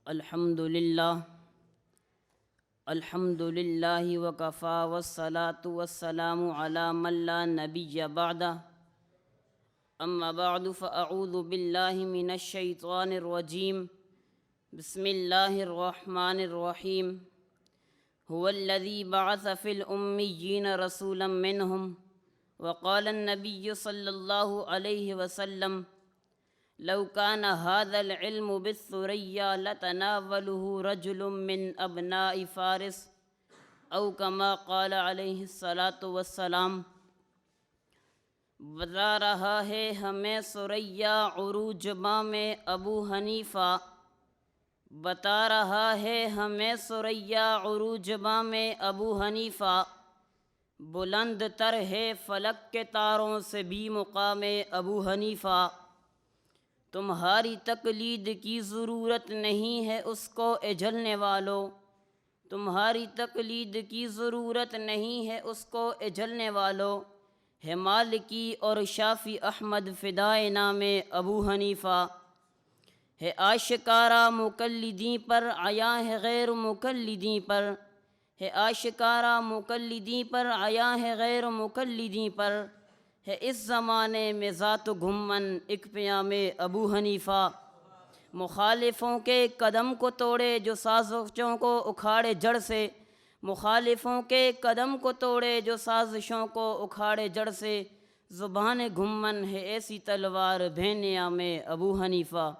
الحمدللہ الحمدللہ وکفا والصلاة والسلام علی من لا نبی بعدہ اما بعد فاعوذ باللہ من الشیطان الرجیم بسم اللہ الرحمن الرحیم هو الذی بعث فی الأمیین رسولا منہم وقال النبی صلی اللہ علیہ وسلم لو كان هذا العلم بالثريا لتناوله رجل من ابناء فارس او كما قال علیہ الصلاۃ والسلام۔ بتا رہا ہے ہمیں ثریا عروج ماں میں ابو حنیفہ، بتا رہا ہے ہمیں ثریا عروج ماں میں ابو حنیفہ، بلند تر ہے فلک کے تاروں سے بھی مقام ابو حنیفہ۔ تمہاری تقلید کی ضرورت نہیں ہے اس کو اے جھلنے والو، تمہاری تقلید کی ضرورت نہیں ہے اس کو اے جھلنے والو، ہے مالکی اور شافعی احمد فدائے نام ابو حنیفہ، ہے آشکارا مقلدین پر عیاں ہے غیر مقلدین پر، ہے آشکارا مقلدین پر عیاں ہے غیر مقلدین پر، ہے اس زمانے میں ذات و گھمن ایک پیام ابو حنیفہ۔ مخالفوں کے قدم کو توڑے جو سازشوں کو اکھاڑے جڑ سے، مخالفوں کے قدم کو توڑے جو سازشوں کو اکھاڑے جڑ سے، زبان گھمن ہے ایسی تلوار بھینیام ابو حنیفہ۔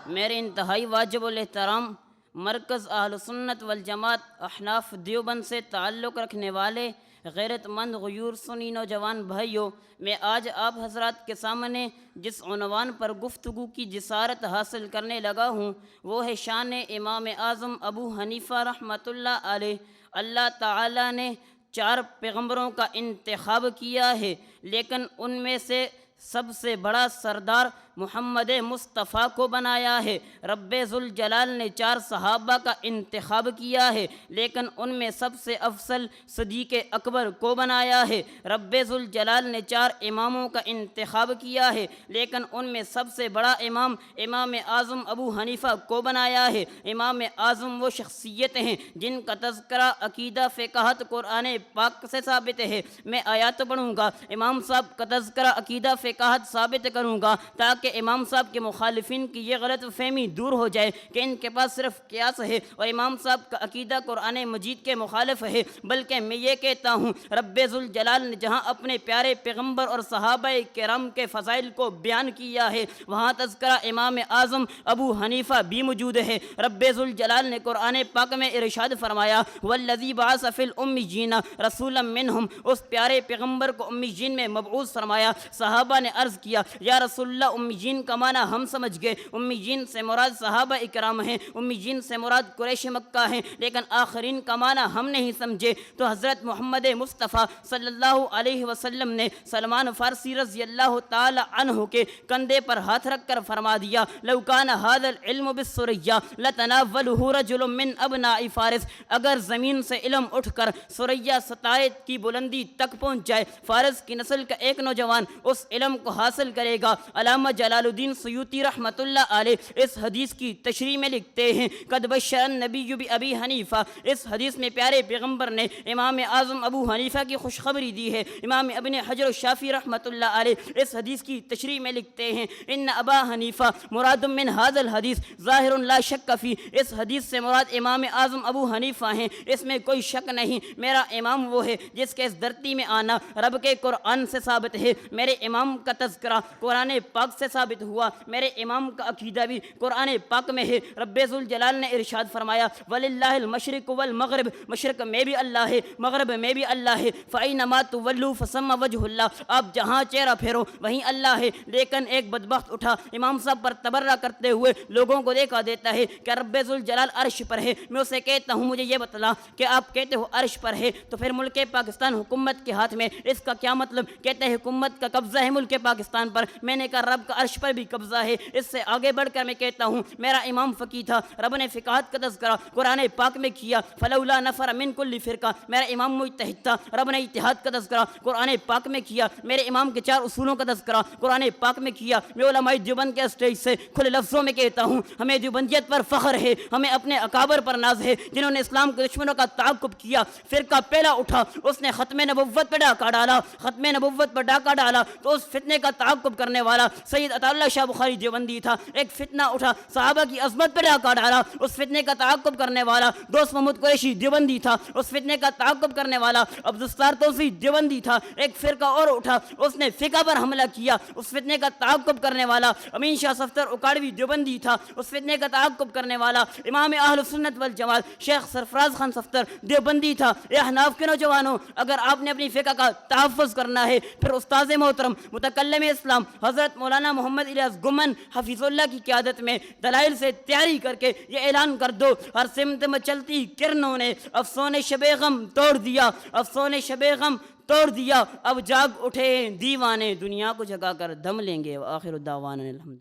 میرے انتہائی واجب الاحترام مرکز اہل سنت والجماعت احناف دیوبند سے تعلق رکھنے والے غیرت مند غیور سنی نوجوان بھائیوں، میں آج آپ حضرات کے سامنے جس عنوان پر گفتگو کی جسارت حاصل کرنے لگا ہوں وہ ہے شان امام اعظم ابو حنیفہ رحمۃ اللہ علیہ۔ اللہ تعالیٰ نے 4 پیغمبروں کا انتخاب کیا ہے، لیکن ان میں سے سب سے بڑا سردار محمد مصطفیٰ کو بنایا ہے۔ رب ذوالجلال نے 4 صحابہ کا انتخاب کیا ہے، لیکن ان میں سب سے افضل صدیق اکبر کو بنایا ہے۔ رب ذوالجلال نے 4 اماموں کا انتخاب کیا ہے، لیکن ان میں سب سے بڑا امام امام اعظم ابو حنیفہ کو بنایا ہے۔ امام اعظم وہ شخصیت ہیں جن کا تذکرہ عقیدہ فقہت قرآن پاک سے ثابت ہے۔ میں آیات پڑھوں گا، امام صاحب کا تذکرہ عقیدہ فقہت ثابت کروں گا تاکہ امام صاحب کے مخالفین کی یہ غلط فہمی دور ہو جائے کہ ان کے پاس صرف قیاس ہے اور امام صاحب کا عقیدہ قرآن مجید کے مخالف ہے، بلکہ میں یہ کہتا ہوں رب ذوالجلال نے جہاں اپنے پیارے پیغمبر اور صحابہ کرام کے فضائل کو بیان کیا ہے وہاں تذکرہ امام اعظم ابو حنیفہ بھی موجود ہے۔ رب ذوالجلال نے قرآن پاک میں ارشاد فرمایا والذی بعث فی الأمیین رسولا منہم، اس پیارے پیغمبر کو امیین میں مبعوث فرمایا۔ صحابہ نے عرض کیا یا رسول اللہ امیین کا معنی ہم سمجھ گئے، امیین سے مراد صحابہ اکرام ہیں، امیین سے مراد قریش مکہ ہیں، لیکن آخرین کا معنی ہم نہیں سمجھے تو حضرت محمد مصطفیٰ صلی اللہ علیہ وسلم نے سلمان فارسی رضی اللہ تعالی عنہ کے کندھے پر ہاتھ رکھ کر فرما دیا لو کان ھذا العلم بالثریا لتناولہ رجل من ابناء فارس، اگر زمین سے علم اٹھ کر ثریا ستارے کی بلندی تک پہنچ جائے، فارس کی نسل کا ایک نوجوان اس علم کو حاصل کرے گا۔ علامہ جلال الدین سیوطی رحمۃ اللہ علیہ اس حدیث کی تشریح میں لکھتے ہیں قد بشر النبی بابی حنیفہ، اس حدیث میں پیارے پیغمبر نے امام اعظم ابو حنیفہ کی خوشخبری دی ہے۔ امام ابن حجر الشافعی رحمۃ اللہ علیہ اس حدیث کی تشریح میں لکھتے ہیں ان ابا حنیفہ مراد من ھذا الحدیث ظاہر لا شک فی، اس حدیث سے مراد امام اعظم ابو حنیفہ ہیں، اس میں کوئی شک نہیں۔ میرا امام وہ ہے جس کے اس دھرتی میں آنا رب کے قرآن سے ثابت ہے، میرے امام کا تذکرہ قرآن پاک سے ثابت ہوا، میرے امام کا عقیدہ بھی قرآن پاک میں ہے۔ رب ذوالجلال نے ارشاد فرمایا وَلِلَّهِ الْمَشْرِقُ وَالْمَغْرِبُ، مشرق میں بھی اللہ ہے مغرب میں بھی اللہ ہے، فَأَيْنَمَا تُوَلُّوا فَثَمَّ وَجْهُ اللَّهِ، آپ جہاں چہرہ پھیرو وہیں اللہ ہے۔ لیکن ایک بدبخت اٹھا امام صاحب پر تبرہ کرتے ہوئے لوگوں کو دیکھا دیتا ہے کہ رب ذوالجلال عرش پر ہے۔ میں اسے کہتا ہوں مجھے یہ بتلا کہ آپ کہتے ہو عرش پر ہے تو پھر ملک پاکستان حکومت کے ہاتھ میں، اس کا کیا مطلب؟ کہتے ہیں حکومت کا قبضہ ہے ملک پاکستان پر۔ میں نے کہا رب کا عرش پر بھی قبضہ ہے۔ اس سے آگے بڑھ کر میں کہتا ہوں میرا امام فقی تھا، رب نے فقاہت کا تذکرہ قرآن پاک میں کیا، فلولا نفر من کل فرقہ۔ میرا امام مجتہد تھا، رب نے اتحاد کا تذکرہ قرآن پاک میں کیا۔ میرے امام کے 4 اصولوں کا تذکرہ قرآن پاک میں کیا۔ میں علماء دیوبند کے اسٹیج سے کھلے لفظوں میں کہتا ہوں ہمیں دیوبندیت پر فخر ہے، ہمیں اپنے اکابر پر ناز ہے جنہوں نے اسلام کے دشمنوں کا تعاقب کیا۔ فرقہ پہلا اٹھا، اس نے ختم نبوت پر ڈاکہ ڈالا، ختم نبوت پر ڈاکہ ڈالا تو اس فتنے کا تعاقب کرنے والا سید عطا اللہ شاہ بخاری دیوبندی تھا۔ ایک فتنہ اٹھا، صحابہ کی عظمت پر ڈاکہ ڈالا، اس فتنے کا تعاقب کرنے والا دوست محمود قریشی دیوبندی تھا۔ اس فتنے کا تعاقب کرنے والا عبدالستار توسی دیوبندی تھا۔ ایک فرقہ اور اٹھا، اس نے فقہ پر حملہ کیا، اس فتنے کا تعاقب کرنے والا امین شاہ صفدر اکاڑوی دیوبندی تھا۔ اس فتنے کا تعاقب کرنے والا امام اہل سنت والجماعت شیخ سرفراز خان صفدر دیوبندی تھا۔ اے احناف کے نوجوانوں، اگر آپ نے اپنی فقہ کا تحفظ کرنا ہے پھر استاذ محترم متکلم اسلام حضرت مولانا محمد الیاس گمن حفیظ اللہ کی قیادت میں دلائل سے تیاری کر کے یہ اعلان کر دو، ہر سمت میں چلتی کرنوں نے افسون شب غم توڑ دیا، افسون شب غم توڑ دیا، اب جاگ اٹھے دیوانے، دنیا کو جگا کر دم لیں گے۔ وآخر الدعوانا الحمد